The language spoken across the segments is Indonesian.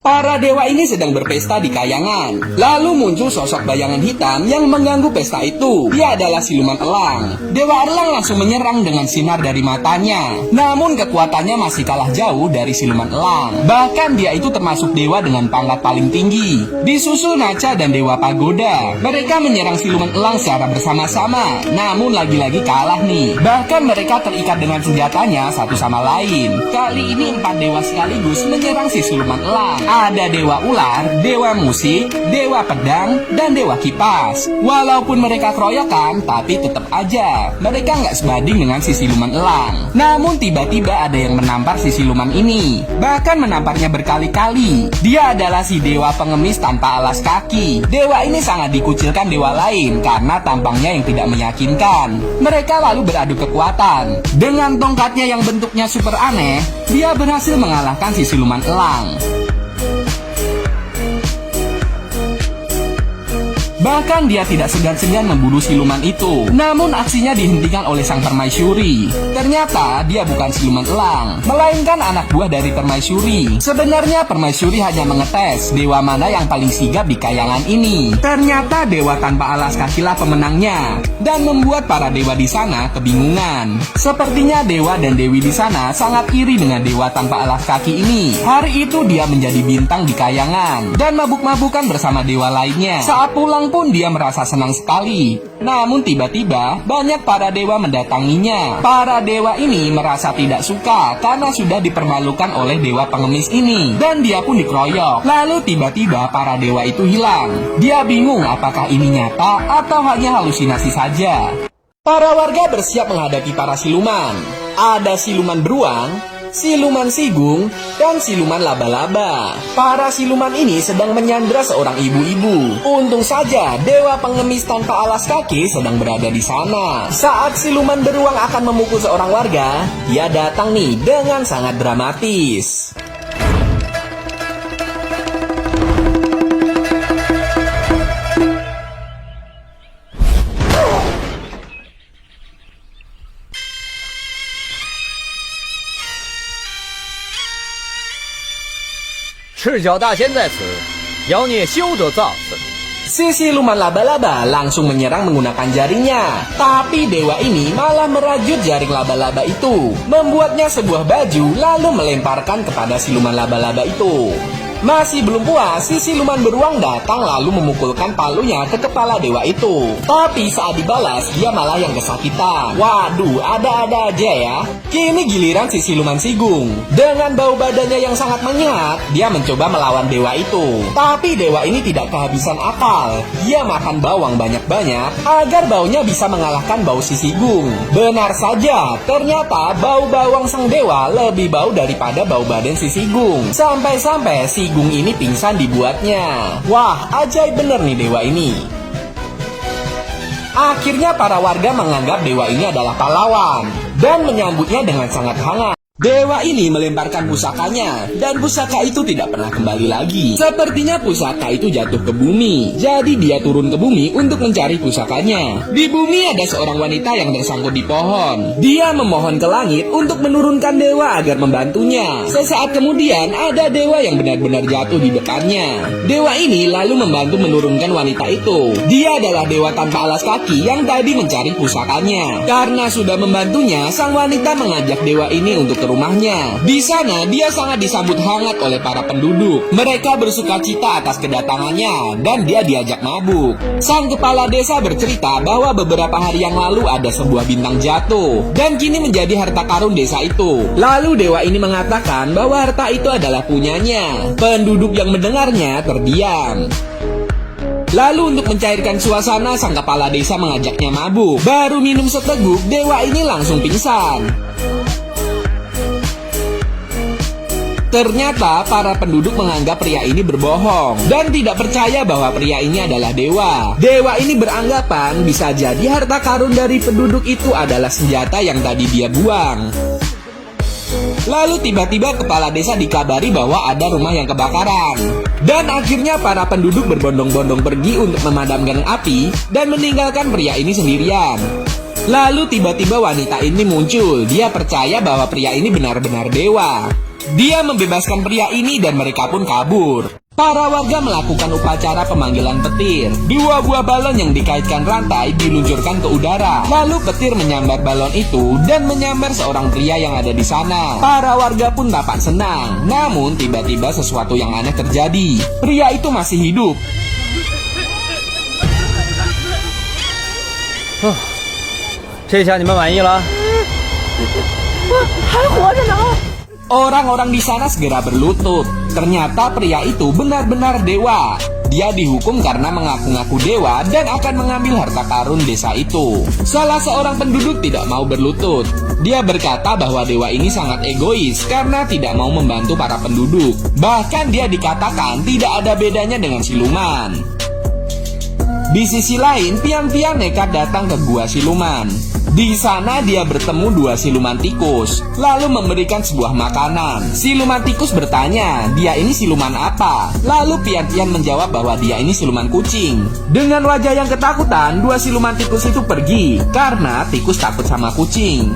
Para dewa ini sedang berpesta di kayangan. Lalu muncul sosok bayangan hitam yang mengganggu pesta itu. Dia adalah siluman elang. Dewa elang langsung menyerang dengan sinar dari matanya. Namun kekuatannya masih kalah jauh dari siluman elang. Bahkan dia itu termasuk dewa dengan pangkat paling tinggi. Disusul Naca dan Dewa Pagoda. Mereka menyerang siluman elang secara bersama-sama. Namun lagi-lagi kalah nih. Bahkan mereka terikat dengan senjatanya satu sama lain. Kali ini 4 dewa sekaligus menyerang si siluman elang. Ada dewa ular, dewa musik, dewa pedang, dan dewa kipas. Walaupun mereka keroyokan, tapi tetap aja mereka nggak sebanding dengan si siluman elang. Namun tiba-tiba ada yang menampar si siluman ini. Bahkan menamparnya berkali-kali. Dia adalah si dewa pengemis tanpa alas kaki. Dewa ini sangat dikucilkan dewa lain karena tampangnya yang tidak meyakinkan. Mereka lalu beradu kekuatan. Dengan tongkatnya yang bentuknya super aneh, dia berhasil mengalahkan si siluman elang. Bahkan dia tidak segan-segan membunuh siluman itu. Namun aksinya dihentikan oleh sang permaisuri. Ternyata dia bukan siluman elang, melainkan anak buah dari permaisuri. Sebenarnya permaisuri hanya mengetes dewa mana yang paling sigap di kayangan ini. Ternyata dewa tanpa alas kakilah pemenangnya, dan membuat para dewa di sana kebingungan. Sepertinya dewa dan dewi di sana sangat iri dengan dewa tanpa alas kaki ini. Hari itu dia menjadi bintang di kayangan dan mabuk-mabukan bersama dewa lainnya. Saat pulang pun dia merasa senang sekali. Namun tiba-tiba banyak para dewa mendatanginya. Para dewa ini merasa tidak suka karena sudah dipermalukan oleh dewa pengemis ini, dan dia pun dikeroyok. Lalu tiba-tiba para dewa itu hilang. Dia bingung apakah ini nyata atau hanya halusinasi saja. Para warga bersiap menghadapi para siluman. Ada siluman beruang, siluman sigung, dan siluman laba-laba. Para siluman ini sedang menyandra seorang ibu-ibu. Untung saja dewa pengemis tanpa alas kaki sedang berada di sana. Saat siluman beruang akan memukul seorang warga, dia datang nih dengan sangat dramatis. 赤脚大仙在此，妖孽休得造次。 Si siluman laba-laba langsung menyerang menggunakan jaringnya. Tapi dewa ini malah merajut jaring laba-laba itu, membuatnya sebuah baju lalu melemparkan kepada siluman laba-laba itu. Masih belum puas, si siluman beruang datang lalu memukulkan palunya ke kepala dewa itu. Tapi saat dibalas, dia malah yang kesakitan. Waduh, ada-ada aja ya. Kini giliran si siluman sigung. Dengan bau badannya yang sangat menyengat, dia mencoba melawan dewa itu. Tapi dewa ini tidak kehabisan akal. Dia makan bawang banyak-banyak agar baunya bisa mengalahkan bau si sigung. Benar saja, ternyata bau bawang sang dewa lebih bau daripada bau badan si sigung. Sampai-sampai sigung ini pingsan dibuatnya. Wah, ajaib bener nih dewa ini. Akhirnya para warga menganggap dewa ini adalah pahlawan dan menyambutnya dengan sangat hangat. Dewa ini melemparkan pusakanya, dan pusaka itu tidak pernah kembali lagi. Sepertinya pusaka itu jatuh ke bumi. Jadi dia turun ke bumi untuk mencari pusakanya. Di bumi ada seorang wanita yang tersangkut di pohon. Dia memohon ke langit untuk menurunkan dewa agar membantunya. Sesaat kemudian ada dewa yang benar-benar jatuh di depannya. Dewa ini lalu membantu menurunkan wanita itu. Dia adalah dewa tanpa alas kaki yang tadi mencari pusakanya. Karena sudah membantunya, sang wanita mengajak dewa ini untuk rumahnya. Di sana dia sangat disambut hangat oleh para penduduk. Mereka bersuka cita atas kedatangannya dan dia diajak mabuk. Sang kepala desa bercerita bahwa beberapa hari yang lalu ada sebuah bintang jatuh dan kini menjadi harta karun desa itu. Lalu dewa ini mengatakan bahwa harta itu adalah punyanya. Penduduk yang mendengarnya terdiam. Lalu untuk mencairkan suasana, sang kepala desa mengajaknya mabuk. Baru minum seteguk, dewa ini langsung pingsan. Ternyata para penduduk menganggap pria ini berbohong dan tidak percaya bahwa pria ini adalah dewa. Dewa ini beranggapan bisa jadi harta karun dari penduduk itu adalah senjata yang tadi dia buang. Lalu tiba-tiba kepala desa dikabari bahwa ada rumah yang kebakaran. Dan akhirnya para penduduk berbondong-bondong pergi untuk memadamkan api dan meninggalkan pria ini sendirian. Lalu tiba-tiba wanita ini muncul. Dia percaya bahwa pria ini benar-benar dewa. Dia membebaskan pria ini dan mereka pun kabur. Para warga melakukan upacara pemanggilan petir. 2 buah balon yang dikaitkan rantai diluncurkan ke udara. Lalu petir menyambar balon itu dan menyambar seorang pria yang ada di sana. Para warga pun tampak senang. Namun tiba-tiba sesuatu yang aneh terjadi. Pria itu masih hidup. 这下你们满意了？ 还活着呢。 Orang-orang di sana segera berlutut. Ternyata pria itu benar-benar dewa. Dia dihukum karena mengaku-ngaku dewa dan akan mengambil harta karun desa itu. Salah seorang penduduk tidak mau berlutut. Dia berkata bahwa dewa ini sangat egois karena tidak mau membantu para penduduk. Bahkan dia dikatakan tidak ada bedanya dengan siluman. Di sisi lain, Pian-Pian nekat datang ke gua siluman. Di sana dia bertemu 2 siluman tikus, lalu memberikan sebuah makanan. Siluman tikus bertanya, dia ini siluman apa? Lalu Pian-Pian menjawab bahwa dia ini siluman kucing. Dengan wajah yang ketakutan, 2 siluman tikus itu pergi, karena tikus takut sama kucing.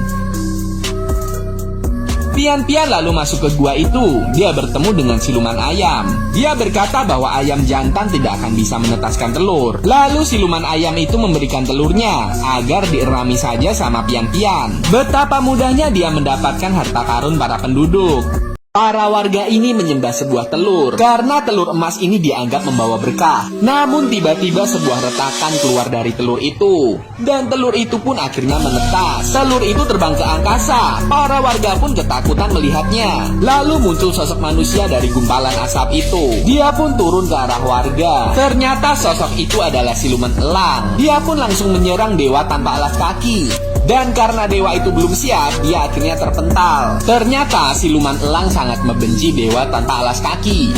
Pian-Pian lalu masuk ke gua itu. Dia bertemu dengan siluman ayam. Dia berkata bahwa ayam jantan tidak akan bisa menetaskan telur. Lalu siluman ayam itu memberikan telurnya agar dierami saja sama Pian-Pian. Betapa mudahnya dia mendapatkan harta karun para penduduk. Para warga ini menyembah sebuah telur karena telur emas ini dianggap membawa berkah. Namun tiba-tiba sebuah retakan keluar dari telur itu, dan telur itu pun akhirnya menetas. Telur itu terbang ke angkasa. Para warga pun ketakutan melihatnya. Lalu muncul sosok manusia dari gumpalan asap itu. Dia pun turun ke arah warga. Ternyata sosok itu adalah siluman elang. Dia pun langsung menyerang dewa tanpa alas kaki. Dan karena dewa itu belum siap, dia akhirnya terpental. Ternyata siluman elang sangat membenci dewa tanpa alas kaki.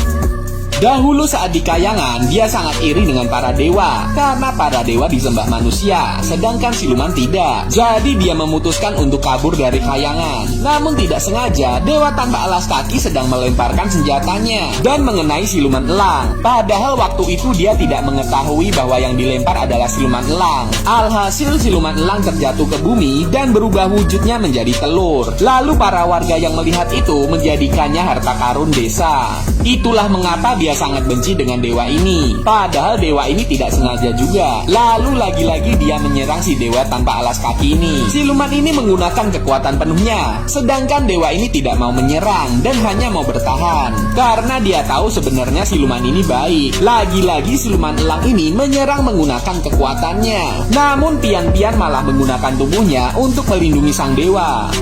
Dahulu saat di kayangan, dia sangat iri dengan para dewa karena para dewa disembah manusia, sedangkan siluman tidak. Jadi dia memutuskan untuk kabur dari kayangan. Namun tidak sengaja, dewa tanpa alas kaki sedang melemparkan senjatanya dan mengenai siluman elang. Padahal waktu itu dia tidak mengetahui bahwa yang dilempar adalah siluman elang. Alhasil siluman elang terjatuh ke bumi dan berubah wujudnya menjadi telur. Lalu para warga yang melihat itu menjadikannya harta karun desa. Itulah mengapa dia sangat benci dengan dewa ini. Padahal dewa ini tidak sengaja juga. Lalu lagi-lagi dia menyerang si dewa tanpa alas kaki ini. Siluman ini menggunakan kekuatan penuhnya, sedangkan dewa ini tidak mau menyerang dan hanya mau bertahan. Karena dia tahu sebenarnya siluman ini baik. Lagi-lagi siluman elang ini menyerang menggunakan kekuatannya. Namun Pian-Pian malah menggunakan tubuhnya untuk melindungi sang dewa.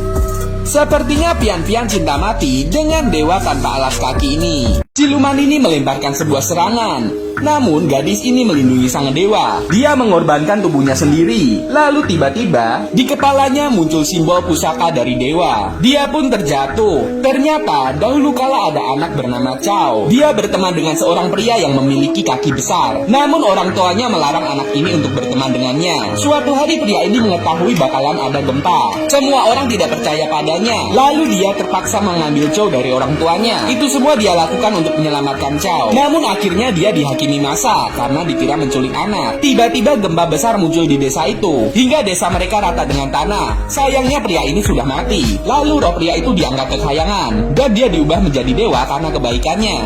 Sepertinya Pian-Pian cinta mati dengan dewa tanpa alas kaki ini. Siluman ini melemparkan sebuah serangan. Namun gadis ini melindungi sang dewa. Dia mengorbankan tubuhnya sendiri. Lalu tiba-tiba di kepalanya muncul simbol pusaka dari dewa. Dia pun terjatuh. Ternyata dahulu kala ada anak bernama Chow. Dia berteman dengan seorang pria yang memiliki kaki besar. Namun orang tuanya melarang anak ini untuk berteman dengannya. Suatu hari pria ini mengetahui bakalan ada gempa. Semua orang tidak percaya padanya. Lalu dia terpaksa mengambil Chow dari orang tuanya. Itu semua dia lakukan untuk menyelamatkan Chow. Namun akhirnya dia dihakimi masa karena dikira menculik anak. Tiba-tiba gempa besar muncul di desa itu hingga desa mereka rata dengan tanah. Sayangnya pria ini sudah mati. Lalu roh pria itu diangkat ke kayangan dan dia diubah menjadi dewa karena kebaikannya.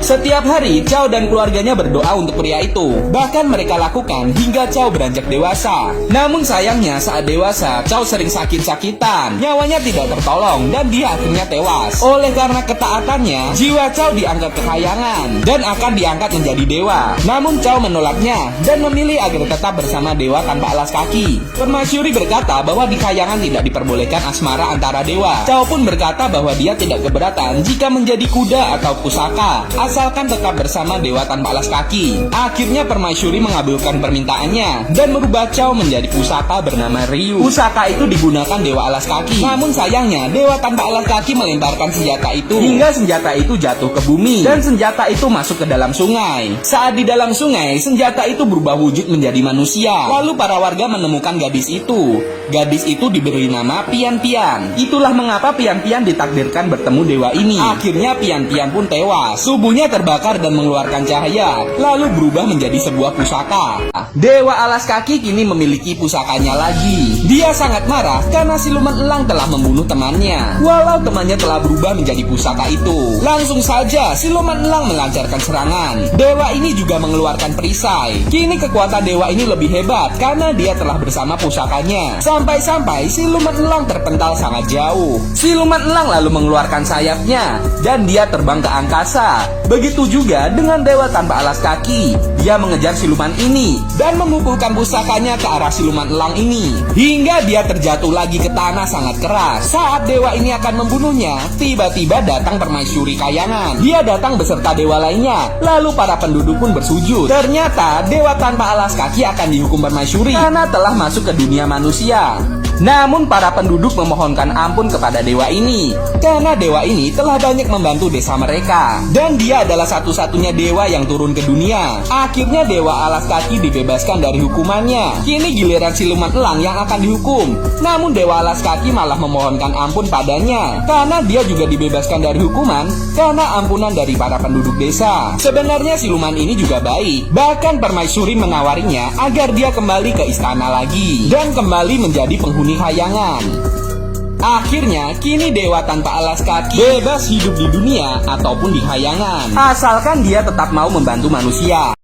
Setiap hari, Chow dan keluarganya berdoa untuk pria itu. Bahkan mereka lakukan hingga Chow beranjak dewasa. Namun sayangnya saat dewasa, Chow sering sakit-sakitan. Nyawanya tidak tertolong dan dia akhirnya tewas. Oleh karena ketaatannya, jiwa Chow diangkat ke kayangan dan akan diangkat menjadi dewa. Namun Chow menolaknya dan memilih agar tetap bersama dewa tanpa alas kaki. Permaisuri berkata bahwa di kayangan tidak diperbolehkan asmara antara dewa. Chow pun berkata bahwa dia tidak keberatan jika menjadi kuda atau pusaka, asalkan tetap bersama dewa tanpa alas kaki. Akhirnya Permaisuri mengabulkan permintaannya dan merubah Chow menjadi pusaka bernama Ryu. Pusaka itu digunakan dewa alas kaki. Namun sayangnya dewa tanpa alas kaki melemparkan senjata itu hingga senjata itu jatuh ke bumi dan senjata itu masuk ke dalam sungai. Saat di dalam sungai, senjata itu berubah wujud menjadi manusia. Lalu para warga menemukan gadis itu. Gadis itu diberi nama Pian-Pian. Itulah mengapa Pian-Pian ditakdirkan bertemu dewa ini. Akhirnya Pian-Pian pun tewas. Tubuhnya Apinya terbakar dan mengeluarkan cahaya, lalu berubah menjadi sebuah pusaka. Dewa alas kaki kini memiliki pusakanya lagi. Dia sangat marah karena siluman elang telah membunuh temannya. Walau temannya telah berubah menjadi pusaka itu, langsung saja siluman elang melancarkan serangan. Dewa ini juga mengeluarkan perisai. Kini kekuatan dewa ini lebih hebat karena dia telah bersama pusakanya. Sampai-sampai siluman elang terpental sangat jauh. Siluman elang lalu mengeluarkan sayapnya dan dia terbang ke angkasa. Begitu juga dengan dewa tanpa alas kaki. Dia mengejar siluman ini dan memukulkan pusakanya ke arah siluman elang ini hingga dia terjatuh lagi ke tanah sangat keras. Saat dewa ini akan membunuhnya, tiba-tiba datang permaisuri kayangan. Dia datang beserta dewa lainnya, lalu para penduduk pun bersujud. Ternyata dewa tanpa alas kaki akan dihukum permaisuri karena telah masuk ke dunia manusia. Namun para penduduk memohonkan ampun kepada dewa ini karena dewa ini telah banyak membantu desa mereka dan dia adalah satu-satunya dewa yang turun ke dunia. Akhirnya dewa alas kaki dibebaskan dari hukumannya. Kini giliran siluman elang yang akan dihukum. Namun dewa alas kaki malah memohonkan ampun padanya karena dia juga dibebaskan dari hukuman karena ampunan dari para penduduk desa. Sebenarnya siluman ini juga baik. Bahkan permaisuri menawarinya agar dia kembali ke istana lagi dan kembali menjadi penghuni hayangan. Akhirnya, kini dewa tanpa alas kaki bebas hidup di dunia ataupun di hayangan, asalkan dia tetap mau membantu manusia.